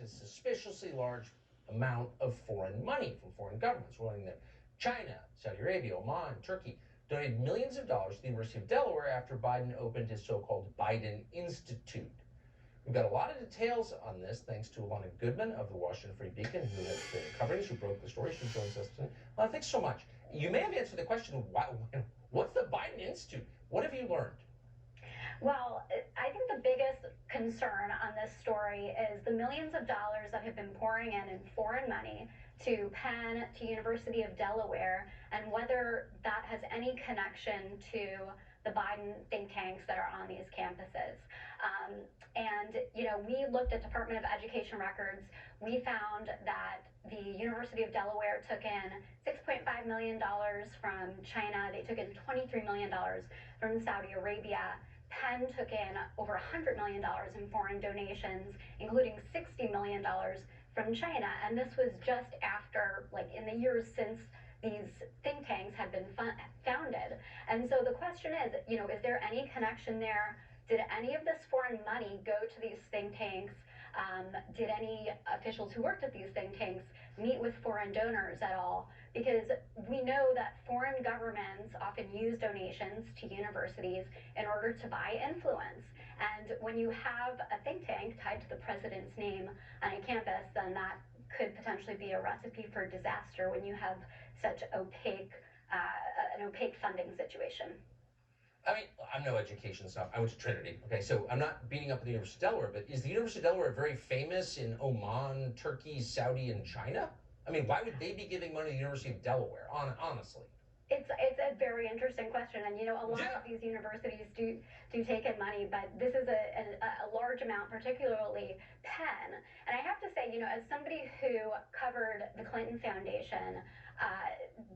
a suspiciously large amount of foreign money from foreign governments, running them. China, Saudi Arabia, Oman, Turkey donated millions of dollars to the University of Delaware after Biden opened his so-called Biden Institute. We've got a lot of details on this thanks to Alana Goodman of the Washington Free Beacon, who has been covering this, who broke the story. She joins us today. Alana, thanks so much. You may have answered the question, what's the Biden Institute? What have you learned? Well, I think the biggest concern on this story is the millions of dollars that have been pouring in foreign money to Penn, to University of Delaware, and whether that has any connection to the Biden think tanks that are on these campuses. We looked at Department of Education records. We found that the University of Delaware took in $6.5 million from China. They took in $23 million from Saudi Arabia. Penn took in over $100 million in foreign donations, including $60 million from China. And this was just after, in the years since these think tanks had been founded. And so the question is there any connection there? Did any of this foreign money go to these think tanks? Did any officials who worked at these think tanks meet with foreign donors at all? Because we know that foreign governments often use donations to universities in order to buy influence. And when you have a think tank tied to the president's name on a campus, then that could potentially be a recipe for disaster when you have such an opaque funding situation. I mean, I'm no education snob. I went to Trinity. Okay, so I'm not beating up the University of Delaware, but is the University of Delaware very famous in Oman, Turkey, Saudi, and China? I mean, why would they be giving money to the University of Delaware, honestly? It's a very interesting question, and a lot of these universities do take in money, but this is a large amount, particularly Penn. And I have to say, as somebody who covered the Clinton Foundation,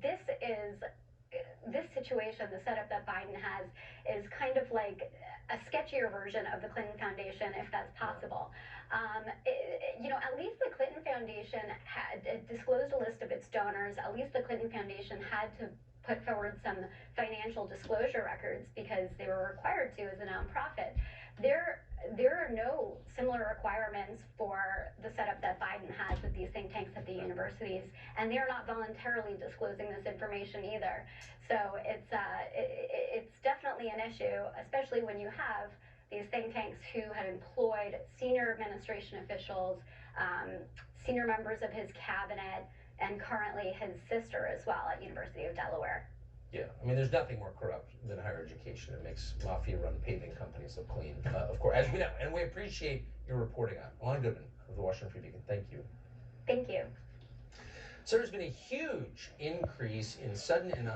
this situation, the setup that Biden has, is kind of like a sketchier version of the Clinton Foundation, if that's possible. At least the Clinton Foundation had disclosed a list of its donors. At least the Clinton Foundation had to put forward some financial disclosure records because they were required to as a nonprofit. There are no similar requirements for the setup that Biden has with these think tanks at the universities, and they're not voluntarily disclosing this information either. So it's definitely an issue, especially when you have these think tanks who had employed senior administration officials, senior members of his cabinet, and currently his sister as well at University of Delaware. Yeah, I mean, there's nothing more corrupt than higher education. It makes mafia-run paving companies look clean, of course, as we know, and we appreciate your reporting on. Alana Goodman of the Washington Free Beacon, thank you. Thank you. So there's been a huge increase in sudden and